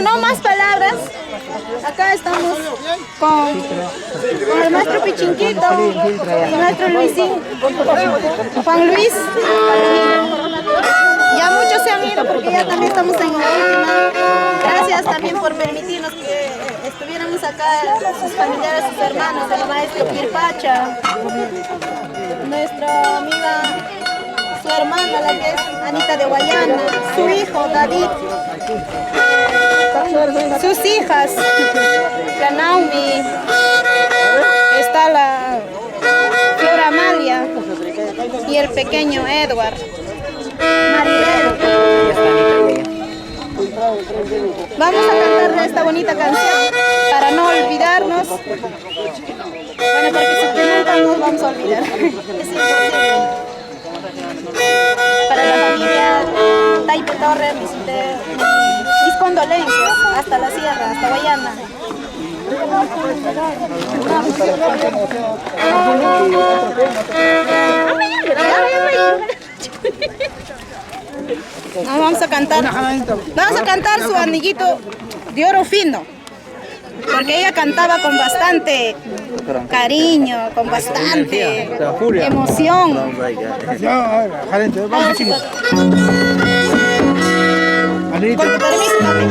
Bueno, no más palabras. Acá estamos con el maestro Pichinquito, el maestro Luisín, Juan Luis. Ya muchos se han ido porque ya también estamos en la última. Gracias también por permitirnos que estuviéramos acá, sus familiares, sus hermanos, el maestro Pirpacha, nuestra amiga, su hermana, la que es Anita de Guayana, su hijo David, sus hijas, la Naomi, está la Flora Amalia y el pequeño Edward, Maribel. Vamos a cantarle esta bonita canción para no olvidarnos. Bueno, porque si nunca nos vamos a olvidar. Es imposible. Para la familia Taipe Torres, mis condolencias hasta la sierra, hasta Guayana. Vamos a cantar su anillito de oro fino, porque ella cantaba con bastante cariño, con bastante emoción. Con tu permiso, papi.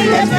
¡Eso!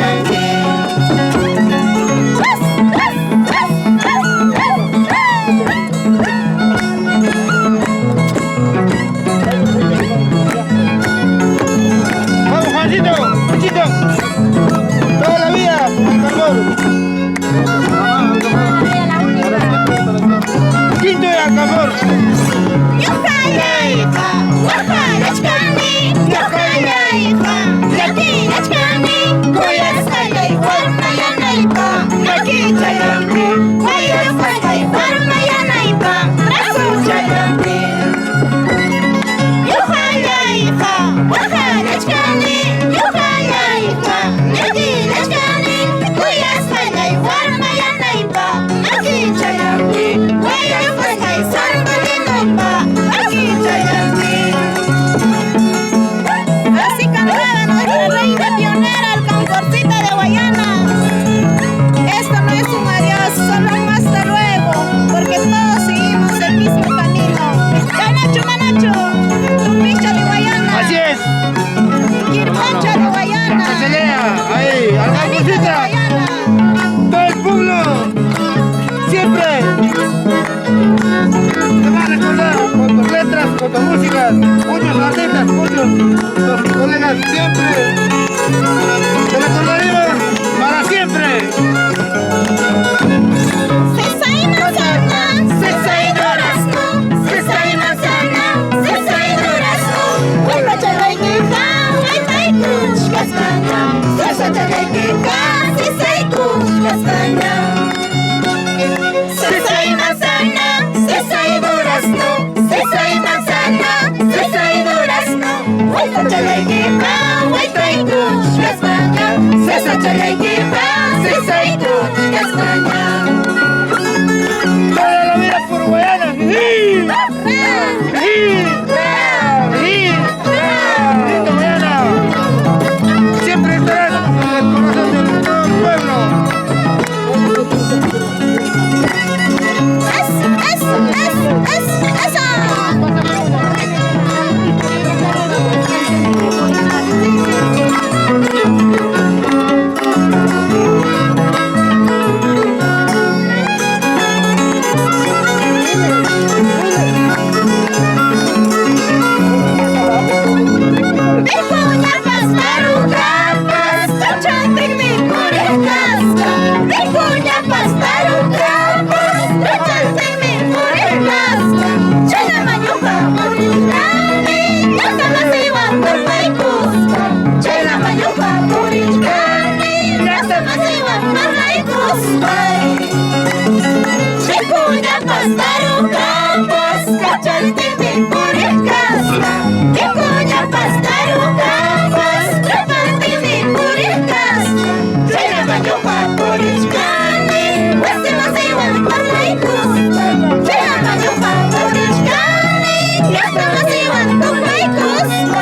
pastarucamos, cachantete por el casca. Que coña pastarucamos, trapantete por el casca. Llena mayoja por el cane, hueste más igual por la icusta. Llena mayoja por el cane, y hasta más igual por la icusta.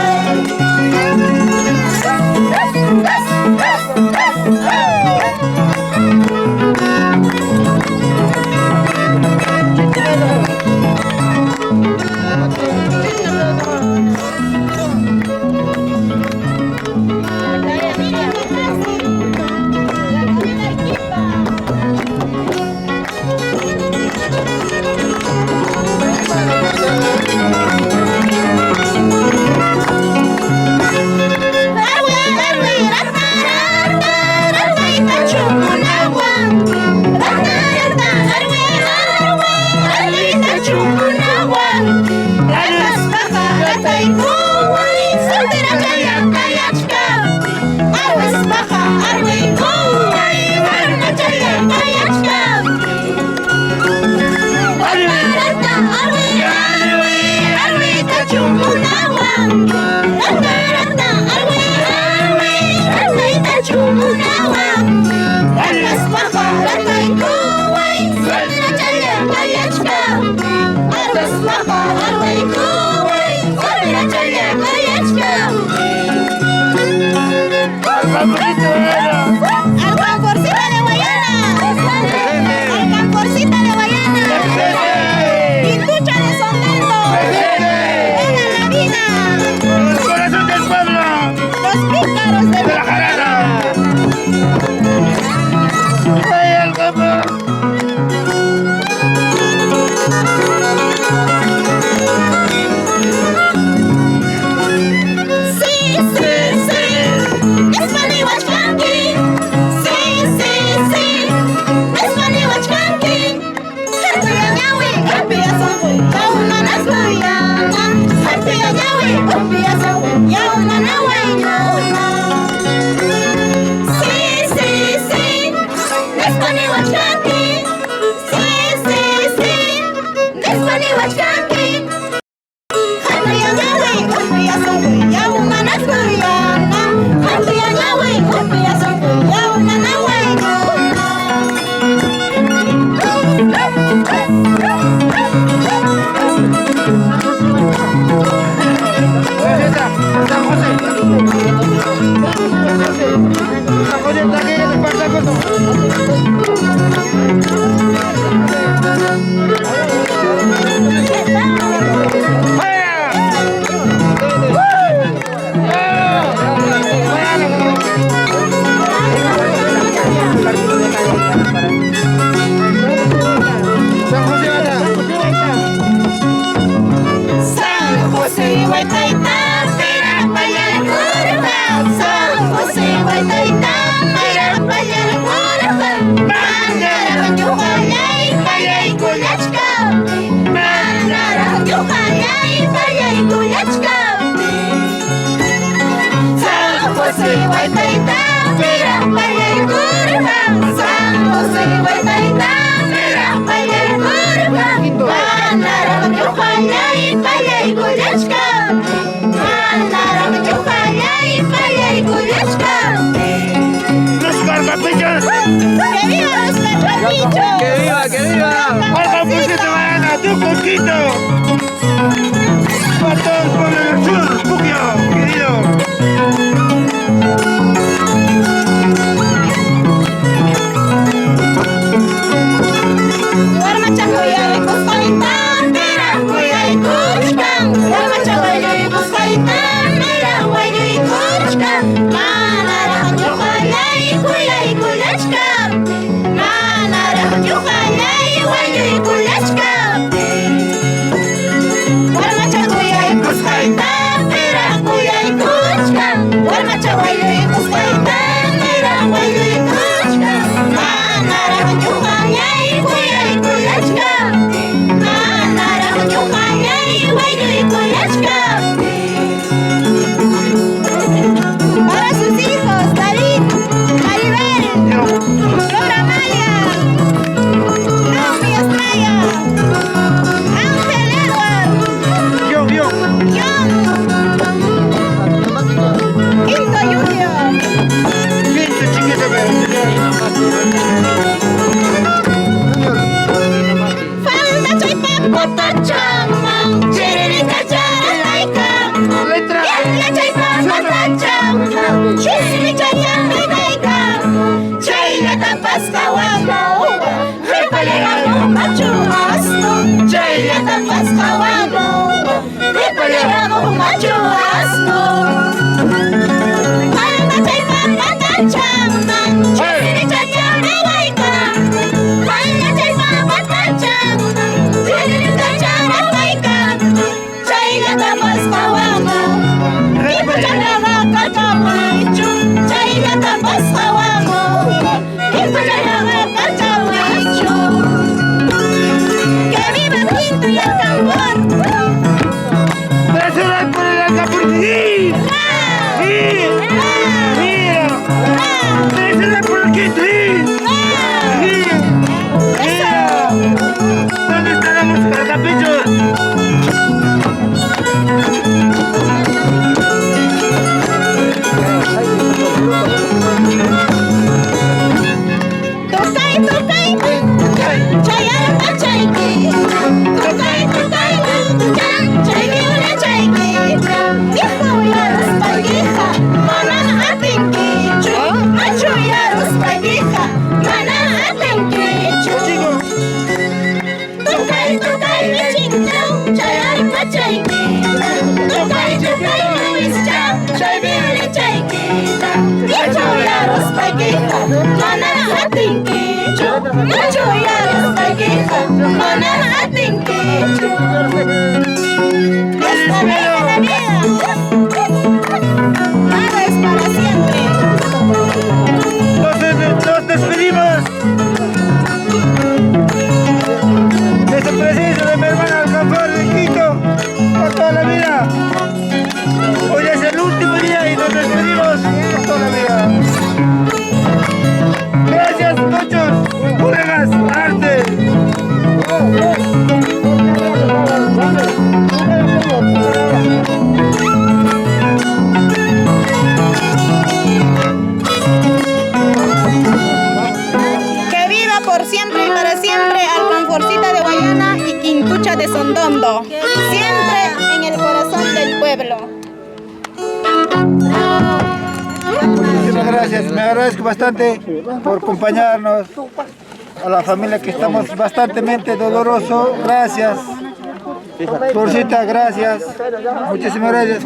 Ángel Edward. Yo. John. Quinto Junior. Quinto chiquito, Falda chay papota chamang. Chiririca charalaika. Letra. Yalla chay papota chamang. Chiririca charalaika. Chaylata pascawamo. Ripalegamo machu asno. Chaylata pascawamo. Ripalegamo machu asno. Falda chay papota chamang. Chiririca charalaika. Falda chay papota chamang. Chiririca charalaika. Chaylata pascawamo. Ripalegamo kachamachu. Chaylata pascawamo. Ripalegamo kachamachu. Que viva Quinto y el tambor. Nacional por el Acapulquí. Nacional por el Quinto. ¿Dónde está la música, Capicho? Tukai, chayar pachayki. Tukai, chayki una chayki. Viejo yarus paguija, mana atinkichu. Machu yarus paguija, mana atinkichu. Tukai, michintau, chayar pachayki. Tukai, Luischa, chayki una chayki. Viejo yarus paguija, mana atinkichu. Machu yarus paguija, mana atinkichu. Hasta luego la vida. Nada es para siempre. Nos despedimos de ese preciso de mi hermana Alcanfor de Quito por toda la vida. Hoy es el último día y nos despedimos por toda la vida. Gracias muchos, colegas, arte. Que viva por siempre y para siempre Alcanforcita de Guayana y Quintucha de Sondondo. Siempre en el corazón del pueblo. Muchísimas gracias, me agradezco bastante por acompañarnos, a la familia que estamos bastante doloroso, gracias, Florcita, gracias, muchísimas gracias.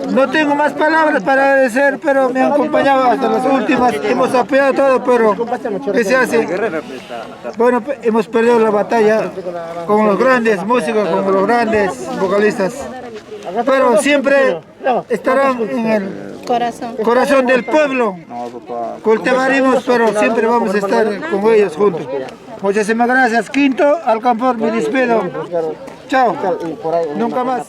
No tengo más palabras para agradecer, pero me han acompañado hasta las últimas, hemos apoyado todo, pero ¿qué se hace? Bueno, hemos perdido la batalla con los grandes músicos, con los grandes vocalistas, pero siempre estarán en el corazón del pueblo. Cultivaremos, pero siempre vamos a estar con ellos juntos. Muchísimas gracias. Quinto Alcanfor, me despido. Chao. Nunca más.